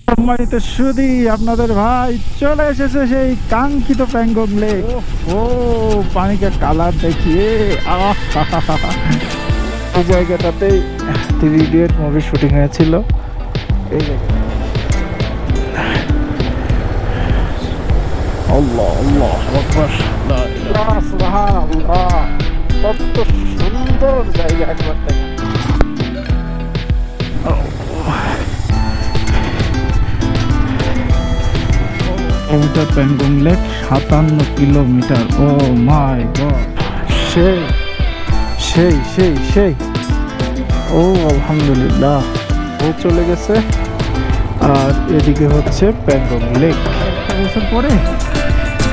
সম্মানিত সুধী, আপনাদের ভাই চলে এসেছে সেই কাঙ্ক্ষিত প্যাংগং লেক। ও পানিকে কালার দেখিয়ে এই জায়গাটাতেই 3 ইডিয়ট মুভি শুটিং হয়েছিল। এই জায়গাটা আল্লাহ আল্লাহ আকবার, লা ইলাহা সুবহানাল্লাহ। কত সুন্দর জায়গা, একবার দেখেন। Kilometre Pangong lake, 57 kilometre. Oh my god, সেই সেই সেই সেই ও আলহামদুলিল্লাহ, ও চলে গেছে। আর এদিকে হচ্ছে প্যাংগং লেক। একটা বছর পরে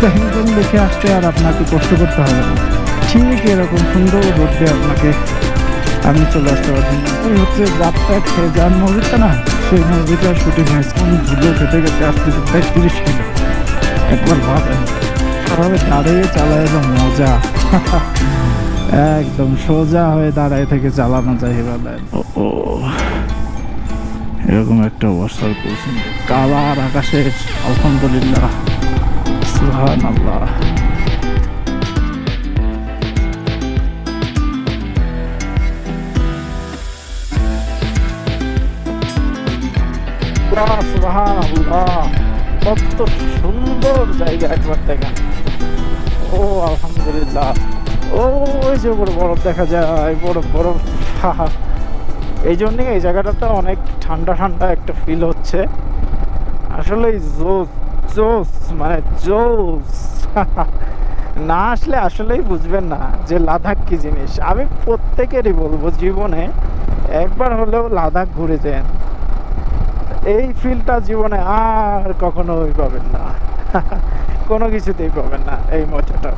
প্যাংগং লেকে আসতে আর আপনাকে কষ্ট করতে হবে না, ঠিক এরকম সুন্দর রোডে আপনাকে আমি চলে আসতে পারছি। ওই হচ্ছে যাত্রা খেয়ে যান মুভিটা না, সেই মুভিটার শুটিং হয়েছে। আমি ধুলো খেতে খেতে আসতেছি প্রায় 30 কিলো। একবার ভাবেন, এভাবে দাঁড়িয়ে চালায় যা মজা, একদম সোজা হয়ে দাঁড়ায় থেকে চালানো যায়। এবার ও এরকম একটা অবস্থার করছি, কালার আকাশে আলহামদুলিল্লাহ, সুবহানাল্লাহ। সুবহানাল্লাহ, কত সুন্দর জায়গা, একবার দেখেন। ও আলহামদুলিল্লাহ, ও ওই যে উপরে বরফ দেখা যায়, বরফ বরফ। এই জন্যই এই জায়গাটাতে অনেক ঠান্ডা ঠান্ডা একটা ফিল হচ্ছে। আসলে জোস জোস, মানে জোস। না আসলে আসলেই বুঝবেন না যে লাদাখ কি জিনিস। আমি প্রত্যেকেরই বলবো, জীবনে একবার হলেও লাদাখ ঘুরে যান। এই ফিলটা জীবনে আর কখনোই পাবেন না, কোনো কিছুতেই পাবেন না এই মজাটা।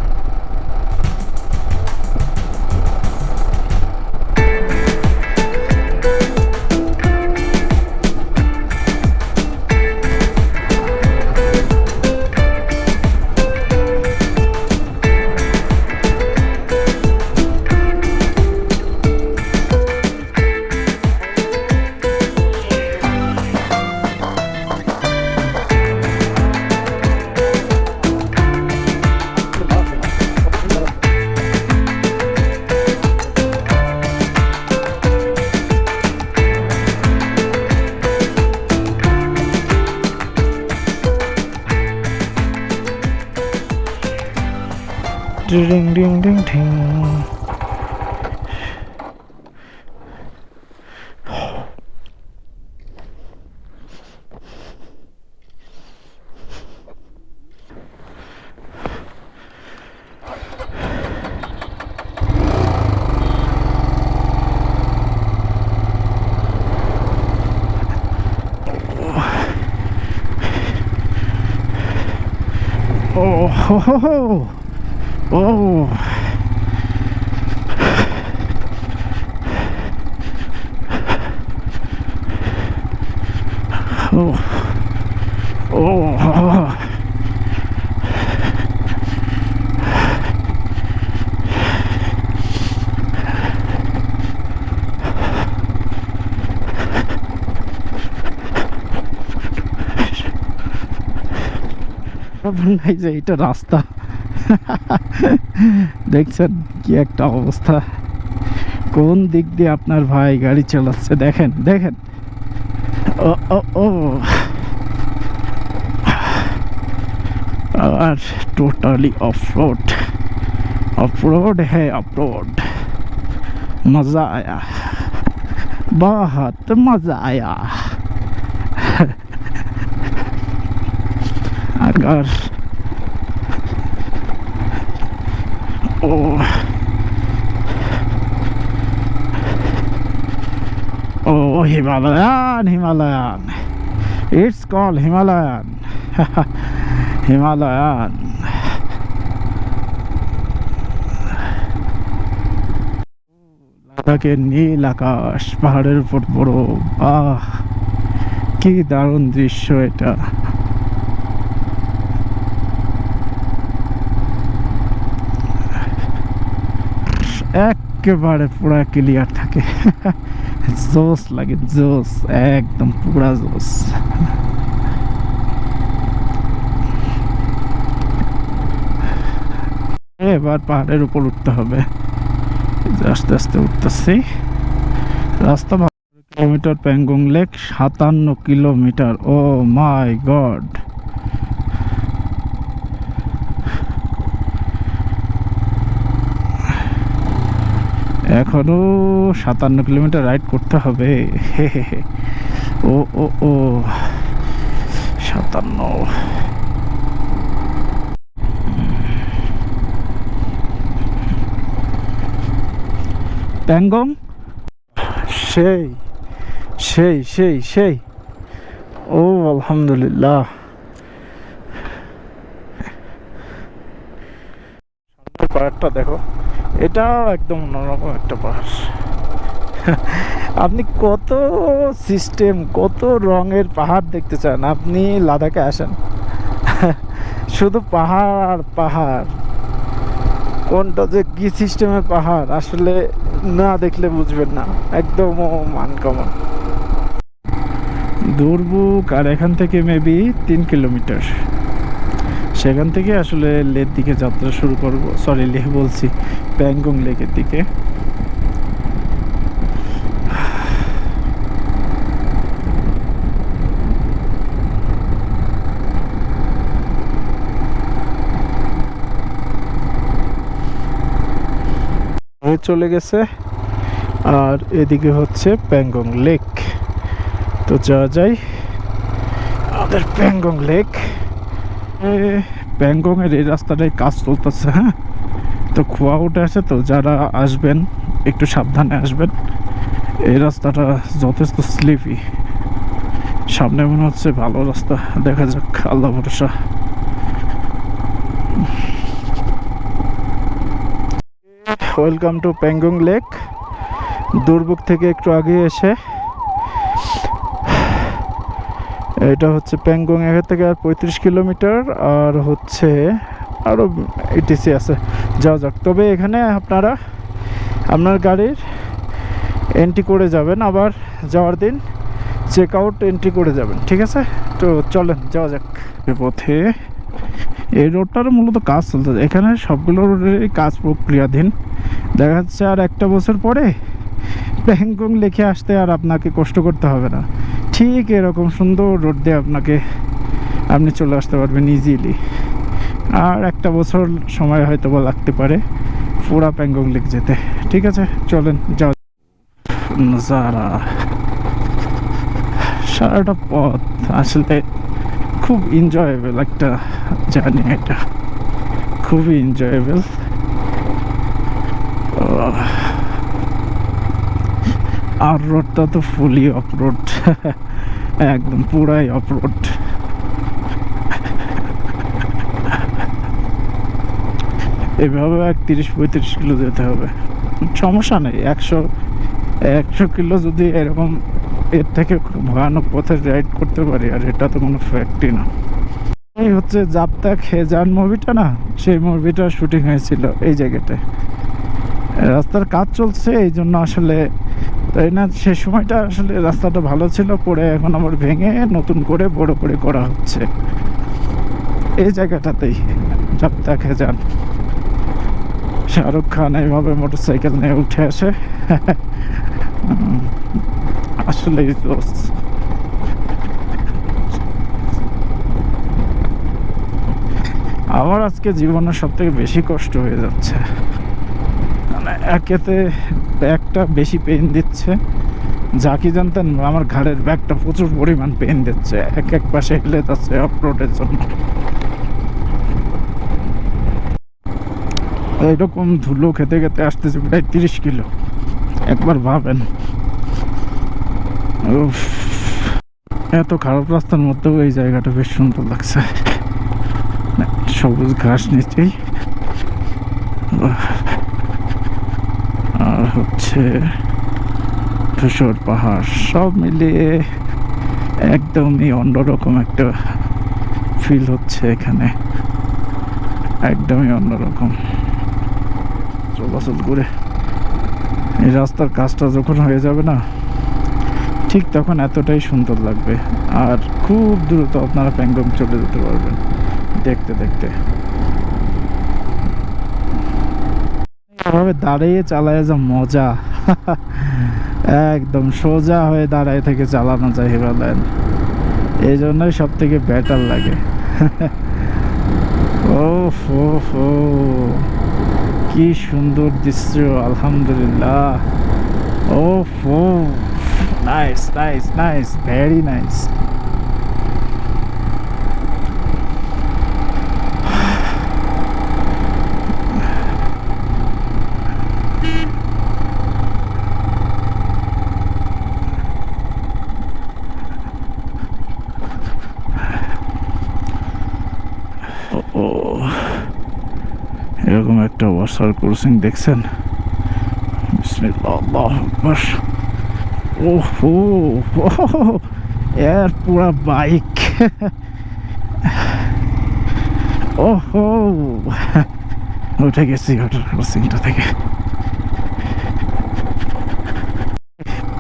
ডিং ডিং ডিং ডিং। ও হো হো হো, ও ও ও নাই যে এটা রাস্তা। দেখছেন কি একটা অবস্থা, কোন দিক দিয়ে আপনার ভাই গাড়ি চালাচ্ছে, দেখেন দেখেন। ও ও ও আর টোটালি অফ रोड है, अप रोड। मजा आया, बहुत मजा आया। अगर ओ ओ Himalayan, it's called Himalayan. Himalayan. লাদাখের নীল আকাশ, পাহাড়ের উপর বরফ, আহ কি দারুণ দৃশ্য এটা। একেবারে পুরা ক্লিয়ার থাকে, জোস লাগে, জোস, একদম পুরা জোস। এবার পাহাড়ের উপর উঠতে হবে। আস্তে আস্তে উঠতেছি। রাস্তা kilometre Pangong lake 57 kilometre. Oh my god, এখনো 57 কিলোমিটার রাইড করতে হবে। ও ও ও 57 প্যাংগং সেই সেই সেই সেই ও আলহামদুলিল্লাহ। পাহাড়টা দেখো, এটাও একদম অন্যরকম একটা পাহাড়। আপনি কত সিস্টেম, কত রঙের পাহাড় দেখতে চান, আপনি লাদাখে আসেন। শুধু পাহাড় পাহাড়, কোনটা যে কি সিস্টেমের পাহাড় আসলে না দেখলে বুঝবেন না, একদম আনকমন। দুরবুক আর এখান থেকে মেবি 3 কিলোমিটার। সেখান থেকে আসলে লের দিকে যাত্রা শুরু করব, সরি লেহ বলছি, প্যাংগং লেকের দিকে। চলে গেছে আর এদিকে হচ্ছে প্যাংগং লেক। তো যাওয়া যায় আমাদের প্যাংগং লেক। প্যাংগং এর এই রাস্তাটায় কাজ চলতেছে, হ্যাঁ। তো খোয়া উঠে আছে, তো যারা আসবেন একটু সাবধানে আসবেন। এই রাস্তাটা যথেষ্ট স্লিপি। সামনে মনে হচ্ছে ভালো রাস্তা, দেখা যাক, আল্লাহ ভরসা। Welcome to Pangong lake. Durbuk থেকে একটু আগে এসে, এটা হচ্ছে প্যাংগং এখান থেকে আর 35 কিলোমিটার, আর হচ্ছে আরও ইটিসি আছে, যাওয়া যাক। তবে এখানে আপনারা আপনার গাড়ির এন্ট্রি করে যাবেন, আবার যাওয়ার দিন চেক আউট এন্ট্রি করে যাবেন, ঠিক আছে? তো চলেন যাওয়া যাক। পথে এই রোডটার মূলত কাজ চলছে, এখানে সবগুলো রোডেরই কাজ প্রক্রিয়াধীন। দেখা যাচ্ছে আর একটা বছর পরে প্যাংগং লেকে আসতে আর আপনাকে কষ্ট করতে হবে না। ঠিক এরকম সুন্দর রোড দিয়ে আপনি চলে আসতে পারবেন ইজিলি। আর একটা বছর সময় হয়তো বা লাগতে পারে পুরা প্যাংগং লেক যেতে, ঠিক আছে? চলেন যাওয়া। নজারা সারাটা পথ আসলে খুব এনজয়েবল একটা জার্নি, এটা খুবই এনজয়েবল। আর রোডটা তো ফুলি অফ রোড, একদম পুরাই অফ রোড। এভাবে 30-35 কিলো যেতে হবে, সমস্যা নেই। 100 কিলো যদি এরকম এর থেকে ভয়ানক পথে রাইড করতে পারি, আর এটা তো কোনো ফ্যাক্টই না। এই হচ্ছে যাপ্তা খেজান মুভিটা না, সেই মুভিটার শুটিং হয়েছিল এই জায়গাটায়। রাস্তার কাজ চলছে এই জন্য আসলে, তাই না, সে সময়টা আসলে রাস্তাটা ভালো ছিল, পরে এখন আবার ভেঙে নতুন করে বড় করে করা হচ্ছে এই জায়গাটাতেই। যাপ্তা খেজান, শাহরুখ খান এইভাবে মোটরসাইকেল নিয়ে উঠে আসে। আসলে আমার আজকে জীবনের সব থেকে বেশি কষ্ট হয়ে যাচ্ছে, মানে একেতে ব্যাগটা বেশি পেইন দিচ্ছে। যা কি জানতেন, আমার ঘাড়ের ব্যাগটা প্রচুর পরিমাণ পেইন দিচ্ছে, এক পাশে হেলে যাচ্ছে অফরোডের জন্য। এইরকম ধুলো খেতে খেতে আসতেছে প্রায় 30 কিলো, একবার ভাবেন। এত খারাপ রাস্তার মধ্যেও এই জায়গাটা বেশ সুন্দর লাগছে, সবুজ ঘাস নিচেই। আর হচ্ছে ধূসর পাহাড়, সব মিলিয়ে একদমই অন্যরকম একটা ফিল হচ্ছে এখানে, একদমই অন্যরকম। চলাচল করে এই রাস্তার কাজটা যখন হয়ে যাবে না, ঠিক তখন এতটাই সুন্দর লাগবে। আর খুব দ্রুত আপনারা প্যাংগং চলে যেতে পারবেন দেখতে দেখতে। এভাবে দাঁড়িয়ে চালায় যা মজা। একদম সোজা হয়ে দাঁড়ায় থেকে চালানো যায় হিমালয়ান, এই জন্যই সব থেকে বেটার লাগে। ওফ ওফ ও, কি সুন্দর দৃশ্য, আলহামদুলিল্লাহ। ওফ ও, nice nice nice, very nice. ও, এরকম একটা ওয়াটার ক্রসিং দেখছেন? বিসমিল্লাহ, আল্লাহু আকবার। ওহো, এর পুরা বাইক। ওহো, উঠে গেছি ওয়াটার ক্রসিংটা থেকে।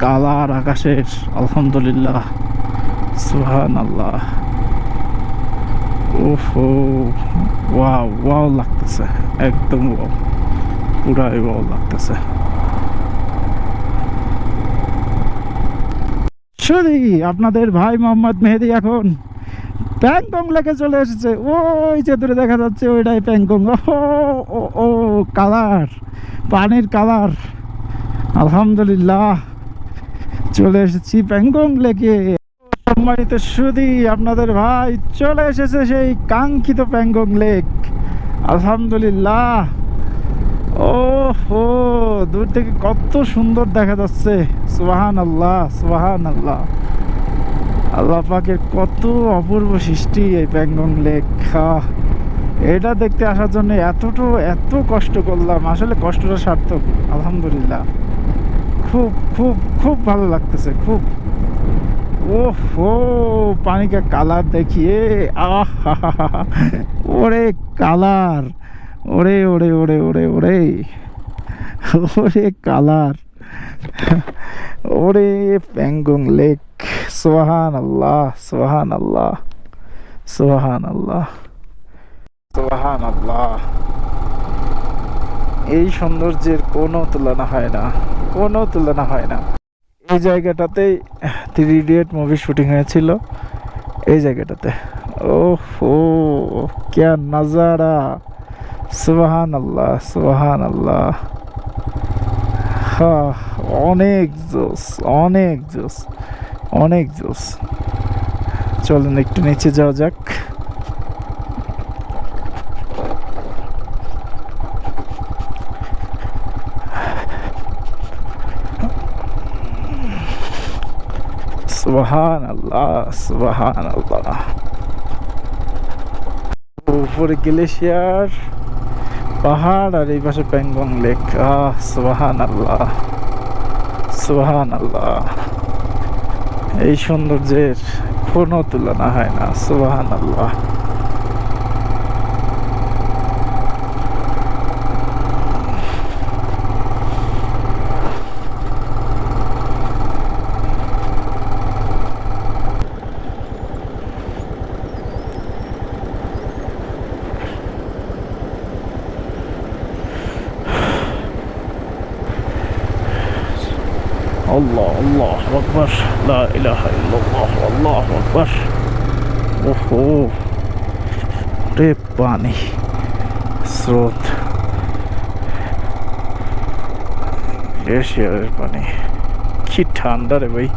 কালার আকাশের, আলহামদুলিল্লাহ, সুবহানাল্লাহ। ওহো, ওয়াও ওয়াও লাগতেছে, একদম ওয়াও, পুরাই ওয়াও লাগতেছে। শুধু আপনাদের ভাই মোহাম্মদ মেহেদি এখন প্যাংগং লেকে চলে এসেছে। ওই যে দূরে দেখা যাচ্ছে, ওইটাই প্যাংগং। ও ও, কালার, পানির কালার, আলহামদুলিল্লাহ, চলে এসেছি প্যাংগং লেকে। সম্মানিত সুধী, আপনাদের ভাই চলে এসেছে সেই কাঙ্ক্ষিত প্যাংগং লেক, আলহামদুলিল্লাহ। ও হো, দূর থেকে কত সুন্দর দেখা যাচ্ছে, সুবহানাল্লাহ সুবহানাল্লাহ। আল্লাহ পাকের কত অপূর্ব সৃষ্টি এই প্যাংগং লেক। এটা দেখতে আসার জন্য এত কষ্ট করলাম, আসলে কষ্টটা সার্থক, আলহামদুলিল্লাহ। খুব খুব খুব ভালো লাগতেছে, খুব। ওহো, পানি কা কালার দেখিয়ে, আহা, ওরে কালার, ওরে ওরে ওরে ওরে ওরে ওরে কালার, ওরে প্যাংগং লেক, সুবহানাল্লাহ সুবহানাল্লাহ সুবহানাল্লাহ সুবহানাল্লাহ। এই সৌন্দর্যের কোনো তুলনা হয় না, কোনো তুলনা হয় না। এই জায়গাটাতেই 3 ইডিয়ট মুভি শুটিং হয়েছিল, এই জায়গাটাতে। ওহো, क्या नजारा, সুবহানাল্লাহ সুবহানাল্লাহ। হ্যাঁ, অনেক জোস, অনেক জোস, অনেক জোস। চলেন একটু নিচে যাওয়া যাক। সুবহানাল্লাহ সুবহানাল্লাহ। উপরে গ্লেশিয়ার, পাহাড়, আর এই পাশে প্যাংগং লেক। সুবহানাল্লাহ সুবহানাল্লাহ। এই সৌন্দর্যের কোনো তুলনা হয় না, সুবহানাল্লাহ। আল্লাহ আল্লাহ আকবার, লা ইলাহা ইল্লাল্লাহ, আল্লাহু আকবার। ওহো রে, পানি স্রোত, গ্লেশিয়ারের পানি, কি ঠান্ডা রে ভাই।